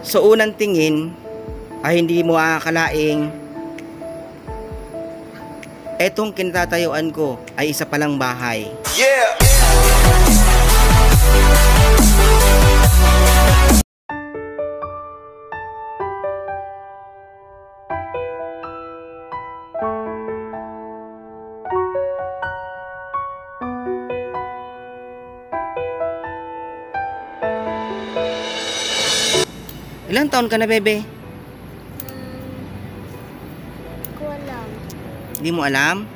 Sa unang tingin ay hindi mo aakalaing etong kinatatayuan ko ay isa palang bahay. Yeah! Ilang taon ka na, bebe? Ko alam. Hindi mo alam?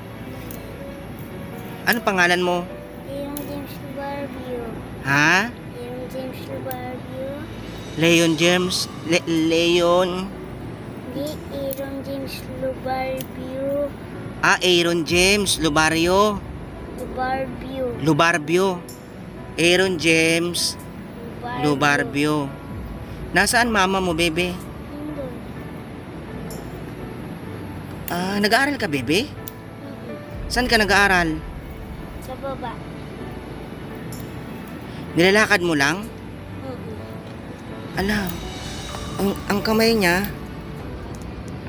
Ano pangalan mo? Leon James Lubarbio. Ha? Leon James Lubarbio. Leon James? Leon? Di Aaron James Lubarbio. Aaron James Lubario. Lubarbio. Lubarbio. Aaron James Lubarbio. Nasaan mama mo, bebe? Nandun. Nag-aaral ka, bebe? Saan ka nag-aaral? Sa baba. Nilalakad mo lang? Alam, ang kamay niya,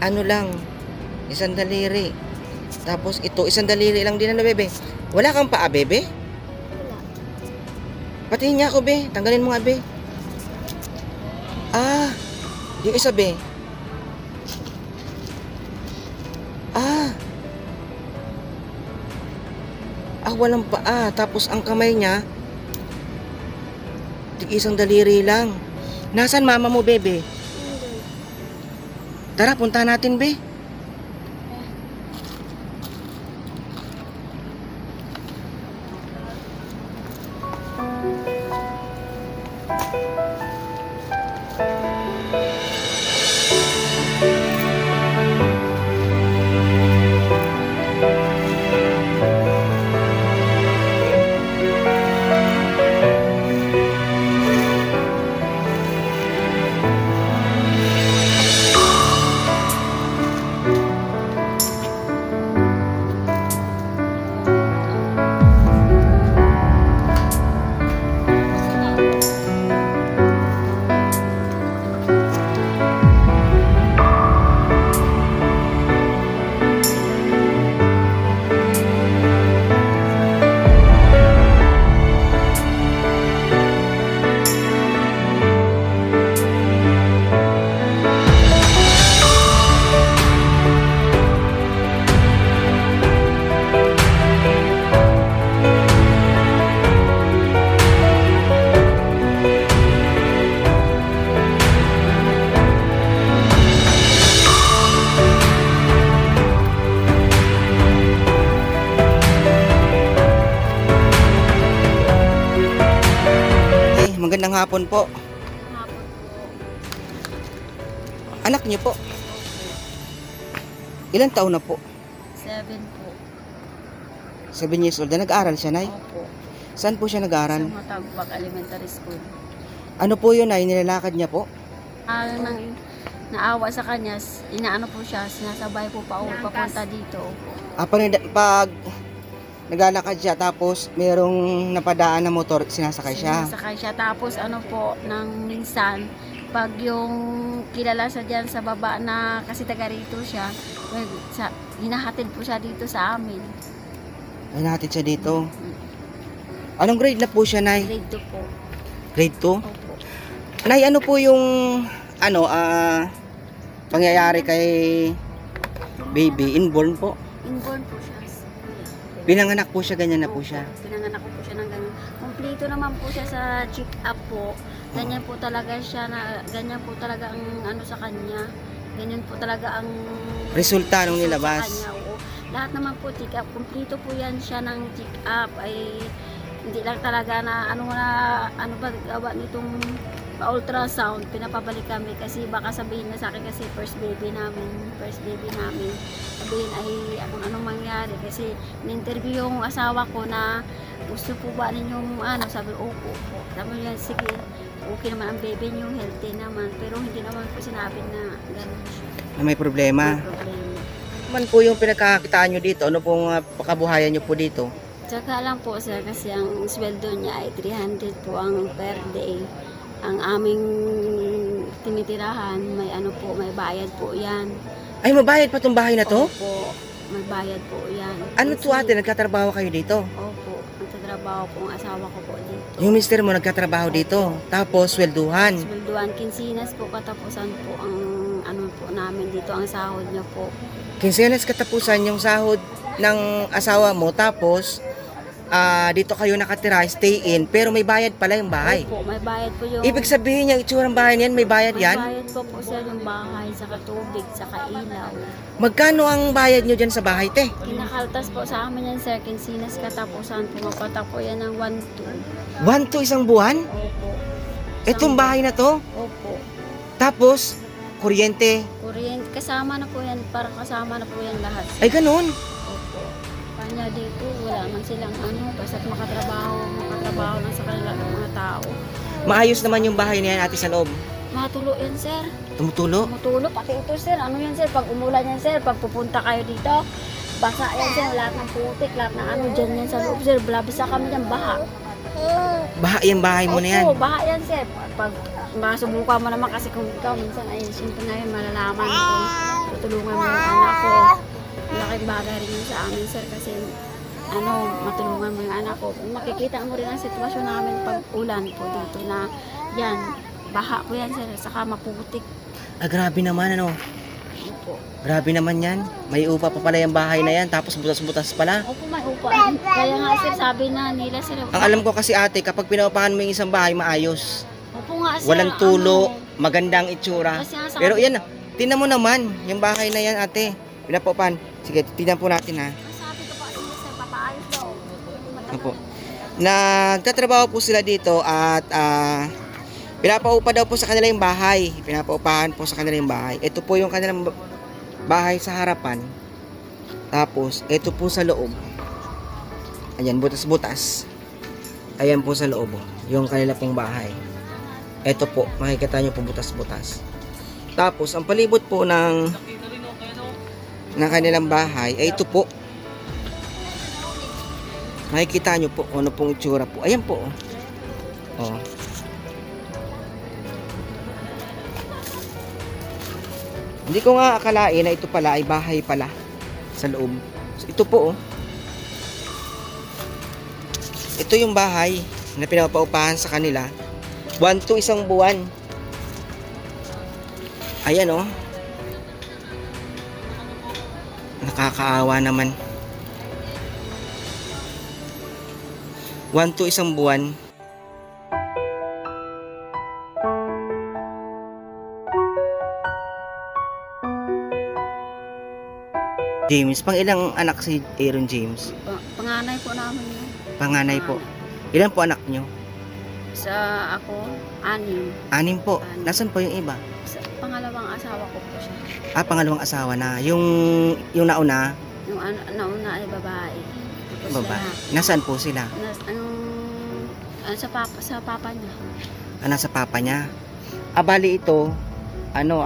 ano lang, isang daliri. Tapos ito, isang daliri lang din, ano, bebe? Wala kang paa, bebe? Wala. Patingin niya ako, be. Tanggalin mo nga, be. Yung isa, be. Walang paa. Tapos ang kamay niya, tig-isang daliri lang. Nasaan mama mo, bebe? Nandun. Tara, punta natin, be. Magandang hapon po. Hapon po. Anak niyo po? Ilang taon na po? 7 po. 7 years old. Nag-aaral siya, Nay? Opo. Saan po siya Sa nag-aaral? Matagbak Elementary School. Ano po yun, Nay? Nilalakad niya po? Nang naawa sa kanya, inaano po siya, sinasabay po papunta dito. Pag naglalakad siya, tapos merong napadaan na motor, sinasakay siya. Sinasakay siya. Tapos ano po, nang minsan, pag yung kilala sa dyan sa baba na kasi taga rito siya, hinahatid po siya dito sa amin. Ay, natin siya dito. Anong grade na po siya, Nay? Grade 2 po. Grade 2? Opo. Nay, ano po yung pangyayari kay baby? Inborn po? Inborn po siya. Pinanganak po siya, ganyan na po siya. Pinanganak ko po siya ng ganyan. Kompleto naman po siya sa check-up po. Ganyan po talaga siya na, ganyan po talaga ang ano sa kanya. Ganyan po talaga ang Resulta nung sa nilabas. kanya, oo. Lahat naman po check-up. Kompleto po yan siya ng check-up. Ay hindi lang talaga na ano ba gawa nitong pa-ultrasound, pinapabalik kami kasi baka sabihin na sa akin kasi first baby namin, sabihin ay kung anong mangyari kasi in-interview yung asawa ko na gusto po ba ninyong sabi opo po, sabi niya sige okay naman ang baby niyo, healthy naman, pero hindi naman po sinabi na gano'n siya, Na may problema. may problema. Man po yung pinagkakakitaan nyo dito, ano pong pakabuhayan nyo po dito? Tsaka lang po sir, kasi ang sweldo niya ay 300 po ang per day. Ang aming aming tirahan, may ano po, may bayad po yan. Ay, mabayad pa tong bahay na to? Opo, may bayad po yan. Ano to ate, nagkatrabaho kayo dito? Opo, nagtatrabaho po ang asawa ko po dito. Yung mister mo nagkatrabaho dito, tapos swelduhan. Swelduhan, kinsinas po katapusan po ang ano po namin dito, ang sahod niya po. Kinsenas katapusan yung sahod ng asawa mo, tapos dito kayo nakatira, stay in, pero may bayad pala yung bahay. Opo, may bayad po yung... Ibig sabihin yung itsurang bahay niyan, may bayad May yan? bayad po po sir yung bahay, saka tubig, saka ilaw. Magkano ang bayad nyo dyan sa bahay, te? Kinakaltas po sa amin yan sir, kinsinas katapusan, pumapatak po yan ng 1-2. 1 to isang buwan? Opo. Itong bahay na to? Opo. Tapos, kuryente. Kuryente, kasama na po yan, parang kasama na po yan lahat. Ay, ganun. Opo. Kanya dito, wala man silang ano, basta't makatrabaho lang sa kanila ng mga tao. Maayos naman yung bahay na yan, ate, sa loob. Matulo yan sir. Tumutulo? Tumutulo, pati ito sir, ano yan sir, pag umulan yan sir, pag pupunta kayo dito, basa yan sir, lahat ng putik, lahat ng ano, dyan yan sa loob sir, blabisa kami dyan, baha. Baha yung bahay mo na yan. Opo, baha yan sir, pag masubukan mo naman kasi kung ikaw, minsan ay siyempre na yun, malalaman kung tutulungan mo yung anak ko. Malaking bagay rin yun sa amin sir, kasi ano, matulungan mo yung anak ko. Makikita mo rin ang sitwasyon namin pag ulan po dito na yan, baha po yan sir, saka maputik. Ah, grabe naman, ano? Opo. Grabe naman yan. May upa pa pala yung bahay na yan, tapos butas-butas pala. Opo, may upa. Kaya nga sir, sabi na nila sir. Ang alam ko kasi ate, kapag pinaupahan mo yung isang bahay, maayos. Opo nga sir. Walang tulo, ano, magandang itsura. kasi nga sa Pero yan, tingnan mo naman, yung bahay na yan ate. Pinapaupahan. Sige, tingnan po natin ha. sabi ko pa sir, papaayos daw. Opo. Nagtatrabaho po sila dito at pinapaupa daw po sa kanila yung bahay. Pinapaupahan po sa kanila yung bahay. Ito po yung kanilang bahay sa harapan. Tapos, ito po sa loob. Ayan, butas-butas. Ayan po sa loob. Yung kanila pong bahay. Ito po, makikita nyo po butas-butas. Tapos, ang palibot po ng kanilang bahay ay ito po. Makikita nyo po ano pong itsura po. Ayan po. Oh. Hindi ko nga akalain na ito pala ay bahay pala sa loob. So, ito po. Oh. Ito yung bahay na pinapaupahan sa kanila. 1 to isang buwan. Ayan oh. Nakakaawa naman. 1 to isang buwan. James, pang ilang anak si Aaron James? Panganay po namin yun. Panganay po. Ilan po anak nyo? Sa ako, 6. 6 po. Nasaan po yung iba? Sa pangalawang asawa ko po siya. Ah, pangalawang asawa na. Yung nauna, Yung nauna ay babae. Tapos baba. lalaki. Nasaan po sila? Sa papa niya. Ah, nasa papa niya. Ah, bali ito, ano,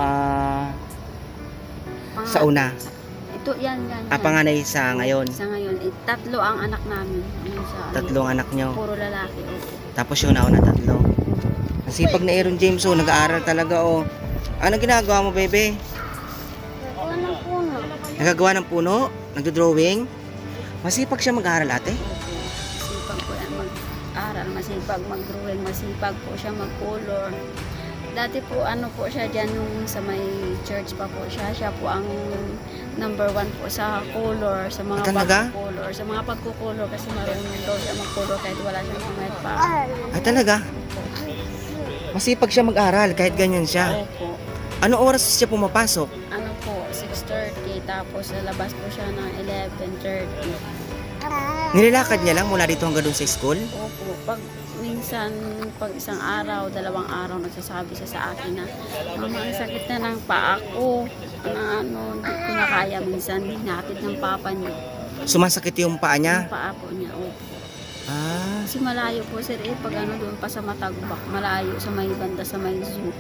sa una. Ito, yan. Ah, panganay sa ngayon. Sa ngayon, 3 ang anak namin. Tatlong anak nyo. Puro lalaki. Opo. Tapos yung nauna 3. Ang sipag na Aaron James, oh, nag-aaral talaga, oh. Ano ginagawa mo, bebe? Walang puno. Nagagawa ng puno? Nagdo-drawing? Masipag siya mag-aaral, ate? Masipag po yan mag-aral, masipag mag-drawing, masipag po siya mag-color. Dati po ano po siya dyan nung sa may church pa po siya. Siya po ang number 1 po sa color, sa mga pagkukolor. Sa mga pagkukolor kasi marunong daw siya mag-color kahit wala siyang kamay pa. Ay, talaga? Masipag siya mag-aral kahit ganyan siya. Opo. Anong oras siya pumapasok? Ano po, 6:30 tapos lalabas po siya ng 11:30. Nilalakad niya lang mula dito hanggang doon sa school? Opo, pag isang araw, 2 araw nagsasabi siya sa akin na mama, ang sakit na ng paa ko. Hindi ko na kaya minsan, hinatid ng papa niya. Sumasakit yung paa niya? Yung paa po niya, opo. Ah, Kasi malayo po sir, pag doon pa sa Matagbak, malayo sa may banda sa may zoo.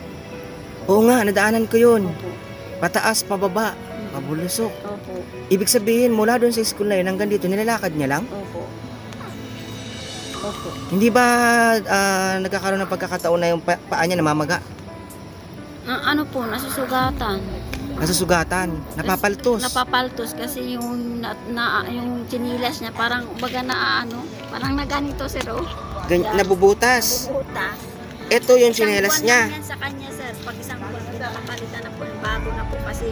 oo nga, nadaanan ko yun. Opo. Pataas, pababa, pabulusok. Opo. Ibig sabihin, mula doon sa school na yun hanggang dito, nilalakad niya lang? Opo. Opo. Hindi ba nagkakaroon ng pagkakataon na yung paa niya namamaga? Ano po, nasusugatan. Nasusugatan, napapaltos. Napapaltos kasi yung chinilas niya parang baga parang naganito sir oh. Nabubutas. Bubutas. Ito yung Isang tsinelas buwan niya. lang yan sa kanya sir. Pag isang buwan po nakapalitan na po yung bago na po kasi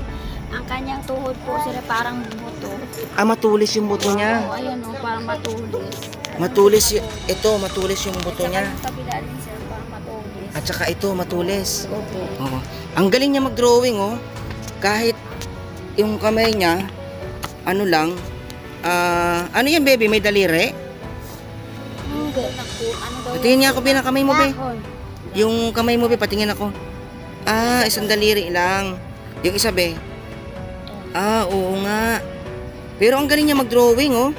ang kanyang tuhod po sir parang buto. Matulis yung buto niya. Oh, ayun oh, parang matulis. Matulis matulis yung buto At saka niya. yung kabila din sir, parang matulis. At saka ito, matulis. Opo. Oo. Ang galing niya mag-drawing, oh. Kahit yung kamay niya, ano lang, ano yan, baby? May daliri? Hindi. Ano daw? Patingin niya ako, binang kamay mo, be. Dahon. Yung kamay mo, be, patingin ako. Isang daliri lang. Yung isa, be. Oo nga. Pero ang galing niya mag-drawing, oh.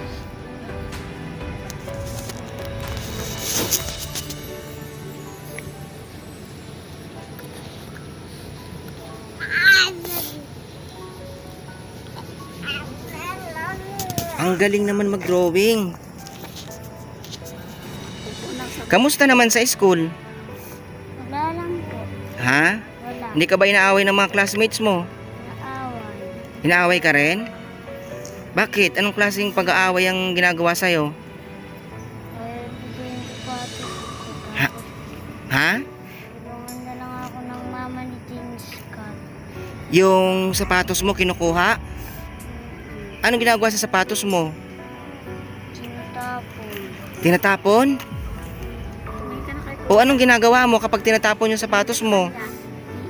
Ang galing naman mag-drawing. Kamusta naman sa school? Wala lang po. Ha? Wala. Hindi ka ba inaaway ng mga classmates mo? Naaway. Inaaway ka rin? Bakit? Anong klaseng pag-aaway ang ginagawa sa'yo? Bigyan ko pa ito. Ha? Tulungan na lang ako ng mama ni James Scott. Yung sapatos mo kinukuha? Anong ginagawa sa sapatos mo? Sinutapon. Tinatapon? O anong ginagawa mo kapag tinatapon yung sapatos mo?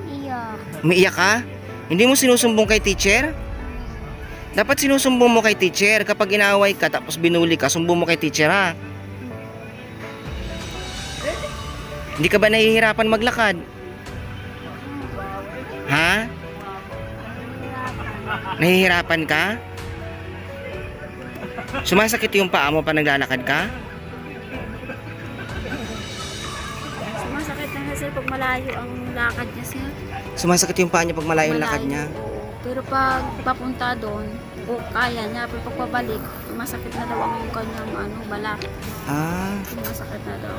Iiyak. Umiiyak ka? Hindi mo sinusumbong kay teacher? Dapat sinusumbong mo kay teacher. Kapag inaaway ka tapos binuli ka, sumbong mo kay teacher, ha? Hindi ka ba nahihirapan maglakad? Ha? Nahihirapan ka? Sumasakit yung paa mo pa naglalakad ka? Sumasakit na kasi pag malayo ang lakad niya sir. Sumasakit yung paa niya pag malayo yung lakad niya. Oo. Pero pag papunta doon, kaya niya. Pero pag pabalik, masakit na daw ang kanyang balak. Masakit na daw.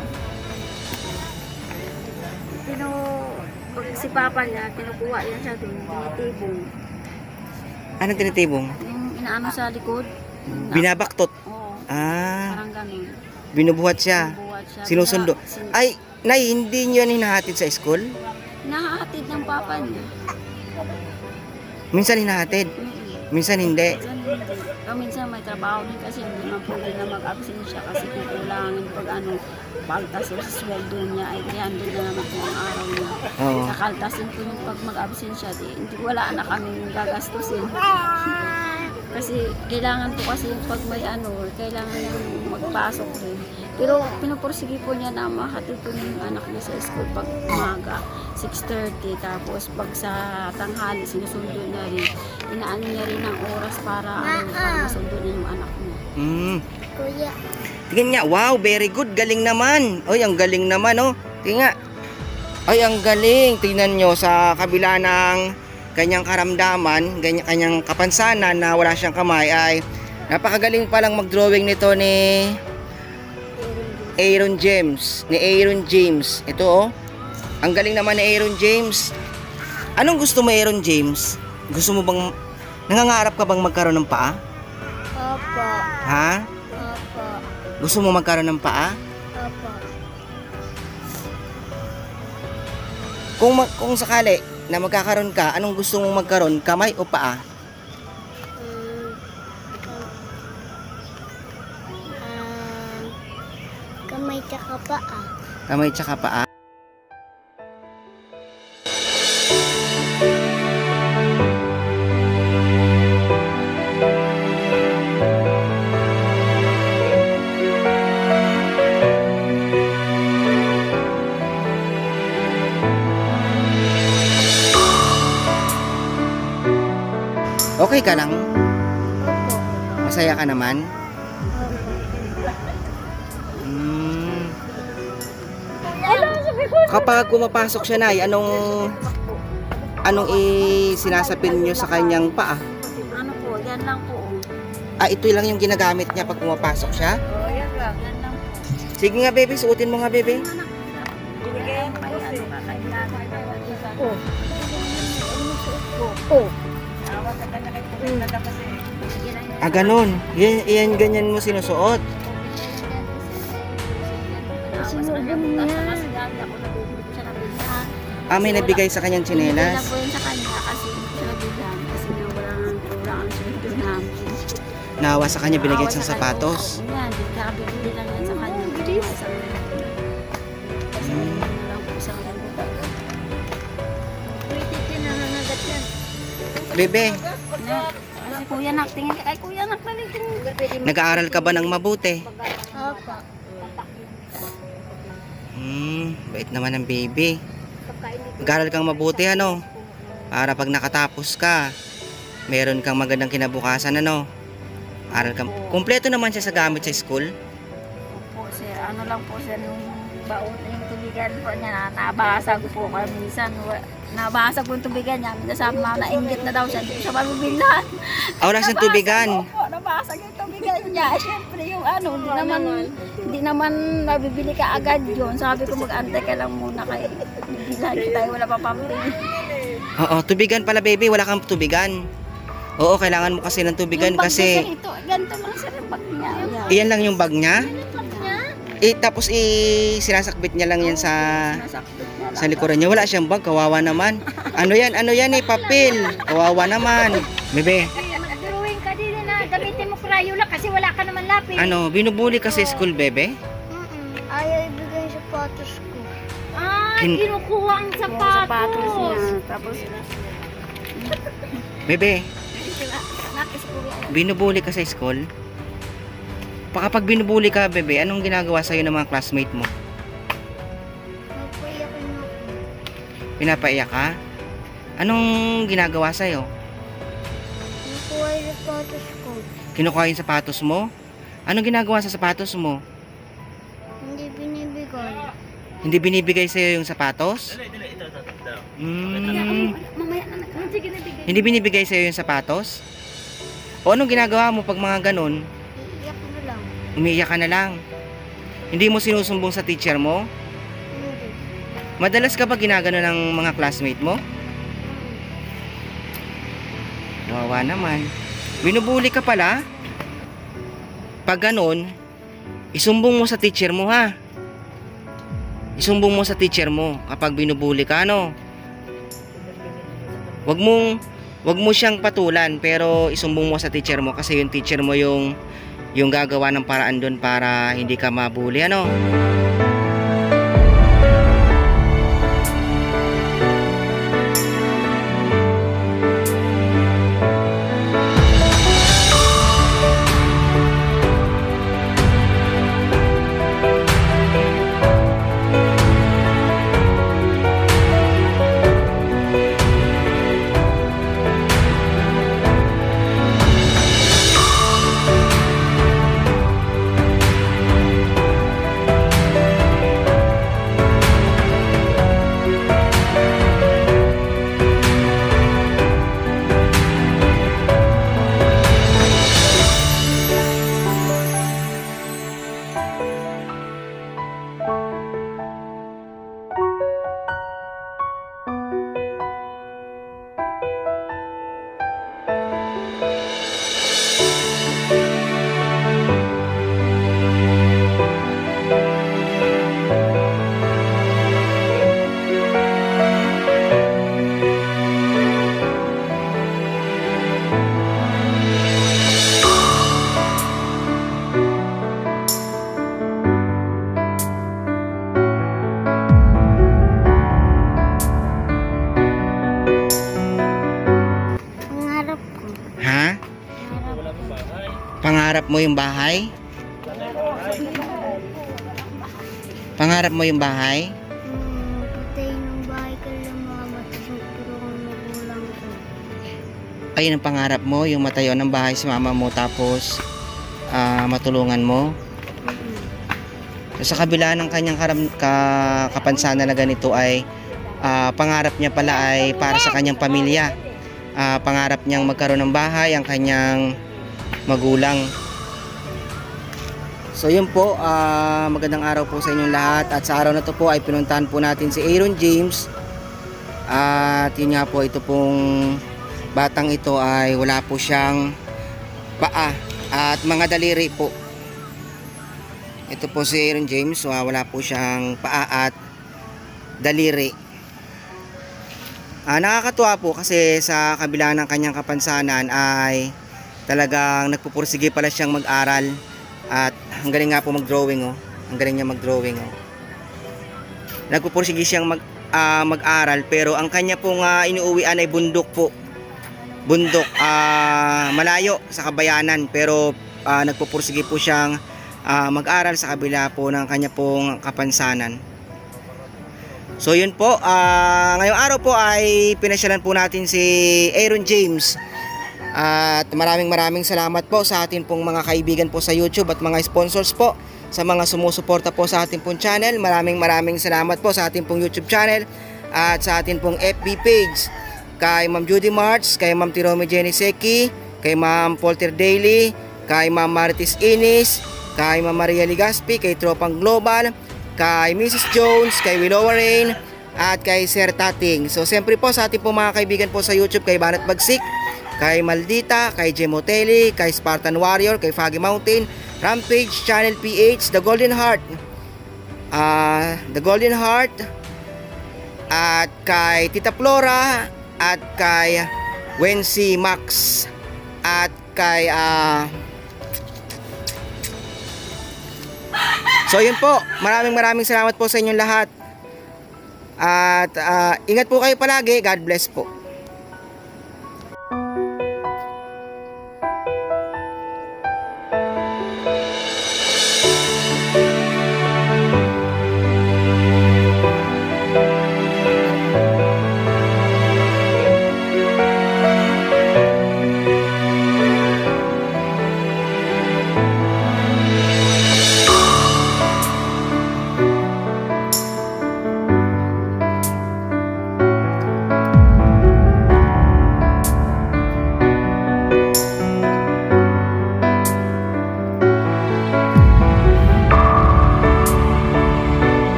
Si papa niya, kinukuha yan siya doon, tinitibong. Anong tinitibong? Yung inaano sa likod. Binabaktot. Oo. Ah, Parang ganun. binubuhat siya. Bubuhat siya. Sinusundo. Ay, Nay, hindi niyo yan hinahatid sa school? Nahahatid ng papa niya. Minsan hinahatid, minsan hindi. Minsan hindi. Minsan may trabaho din kasi hindi man pwede na mag-absent siya kasi kukulangin pag pagtas sa sweldo niya ay 300 na naman po ang araw niya. Oo. Sa kaltasin po yung pag mag-absent siya, hindi wala na kaming gagastusin. Kasi kailangan po kasi pag may kailangan niyang magpasok rin. Pero pinupursige po niya na makatid po yung anak niya sa school pag umaga, 6:30. Tapos pag sa tanghali, sinusundo niya rin. Inaano niya rin ang oras para masundo niya yung anak niya. Kuya. Tingnan nga, wow, very good, galing naman. Oy, ang galing naman, oh. Tingnan nga. Ay, ang galing. Tingnan nyo sa kabila ng kanyang karamdaman, kanyang kapansanan na wala siyang kamay ay napakagaling palang mag-drawing nito ni Aaron James. Ito, oh. Ang galing naman ni Aaron James. Anong gusto mo, Aaron James? Gusto mo bang, nangangarap ka bang magkaroon ng paa? Opo. Ha? Opo. Gusto mo magkaroon ng paa? Opo. Kung sakali na magkakaroon ka, anong gusto mong magkaroon? Kamay o paa? Kamay tsaka paa. Kamay tsaka paa? Okay ka lang? Opo. Masaya ka naman? Kapag pumapasok siya, Nay, anong sinasapil niyo sa kanyang paa? Ano po, yan lang po. Ito lang yung ginagamit niya pag pumapasok siya? Oh, yan lang. Yan lang po. Sige nga, baby, suotin mo nga, baby. Binigyan pa yan. Kailangan. Oh. Oh. Ganun. Yan ganyan mo sinusuot. May nabigay sa kanyang tsinelas. Hindi po yun sa kanya kasi siya nabigyan. Kasi nga kulang ang sweldo namin. Nawa sa kanya binigay siyang sapatos. Yan, kakabibili lang yan sa kanya. Lang po sa kanya. Bebe, Ay, kuya nak, tingin kay kuya nak na tingin. nag-aaral ka ba ng mabuti? Opo. Bait naman ng baby. Mag-aaral kang mabuti ano? Para pag nakatapos ka, meron kang magandang kinabukasan ano? Aral ka. Kumpleto naman siya sa gamit sa school. Opo sir, ano lang po sir yung baon yung tubigan po niya nabasag po kaya minsan nabasag po yung tubigan niya. Nasama na inggit na daw siya, hindi siya mabibilan. Wala siyang tubigan. Opo, nabasag yung tubigan niya. Siyempre yung ano, hindi naman mabibili ka agad yun. Sabi ko mag-antay ka lang muna kay bibilan kita, wala pa pambili. Oo, tubigan pala baby, wala kang tubigan. Oo, kailangan mo kasi ng tubigan Yung bag kasi niya, sir, ito, ganito lang sir yung bag niya. iyan lang yung bag niya. Tapos sinasakbit niya lang yan sa likuran niya. Wala siyang bag, kawawa naman. Ano yan papel. Kawawa naman. Bebe, Mag-drawing ka din na gamitin mo Crayola kasi wala ka naman lapis. binubuli ka sa school, bebe? Ayaw ibigay yung sapatos ko. Kinukuha ang sapatos. niya. Tapos, Bebe, nakis ko yan. binubuli ka sa school? Kapag binubuli ka, bebe, anong ginagawa sa'yo ng mga classmate mo? Napayakin mo. Pinapaiyak ka? Anong ginagawa sa'yo? Nakuha yung sapatos ko. Kinukuha yung sapatos mo? Anong ginagawa sa sapatos mo? Hindi binibigay. Hindi binibigay sa'yo yung sapatos? Mamaya na Hindi binibigay sa'yo yung sapatos? O anong ginagawa mo pag mga ganun? iiyak mo lang. Umiiyak ka na lang. Hindi mo sinusumbong sa teacher mo? Hindi. Madalas ka ba ginagano ng mga classmate mo? Wawa naman. Binubuli ka pala? Pag ganun, isumbong mo sa teacher mo ha. Isumbong mo sa teacher mo kapag binubuli ka ano. Wag mo siyang patulan pero isumbong mo sa teacher mo kasi yung teacher mo yung gagawa ng paraan doon para hindi ka mabuli ano. Pangarap mo yung bahay? Pangarap mo yung bahay? Patay ng bahay ka lang mga matutulungan magulang ko. Ayun ang pangarap mo, yung matayo ng bahay si mama mo tapos matulungan mo? Sa kabila ng kanyang kapansanan na ganito ay pangarap niya pala ay para sa kanyang pamilya. Pangarap niyang magkaroon ng bahay ang kanyang magulang. So yun po, magandang araw po sa inyong lahat. At sa araw na to po ay pinuntahan po natin si Aaron James. At yun nga po, ito pong batang ito ay wala po siyang paa at mga daliri po. Ito po si Aaron James, wala po siyang paa at daliri. Nakakatuwa po kasi sa kabila ng kanyang kapansanan ay talagang nagpupursige pala siyang mag-aral at ang galing nga po mag-drawing. Ang galing niya mag-drawing. Nagpupursige siyang mag-aral pero ang kanya pong inuuwian ay bundok po. Bundok, malayo sa kabayanan pero nagpupursige po siyang mag-aral sa kabila po ng kanya pong kapansanan. So yun po, ngayong araw po ay pinasyalan po natin si Aaron James. At maraming salamat po sa atin pong mga kaibigan po sa YouTube at mga sponsors po sa mga sumusuporta po sa atin pong channel. Maraming salamat po sa atin pong YouTube channel at sa atin pong FB page. Kay Ma'am Judy March, kay Ma'am Tirome Jenny Seki, kay Ma'am Polter Daily, kay Ma'am Marites Inis, kay Ma'am Maria Ligaspi, kay Tropang Global, kay Mrs. Jones, kay Willow Rain, at kay Sir Tating. So siyempre po sa ating po mga kaibigan po sa YouTube, kay Banat Bagsik, kay Maldita, kay Gemoteli, kay Spartan Warrior, kay Foggy Mountain, Rampage, Channel PH, The Golden Heart, at kay Tita Flora, at kay Wency Max, at kay so yun po, maraming salamat po sa inyong lahat at ingat po kayo palagi. God bless po.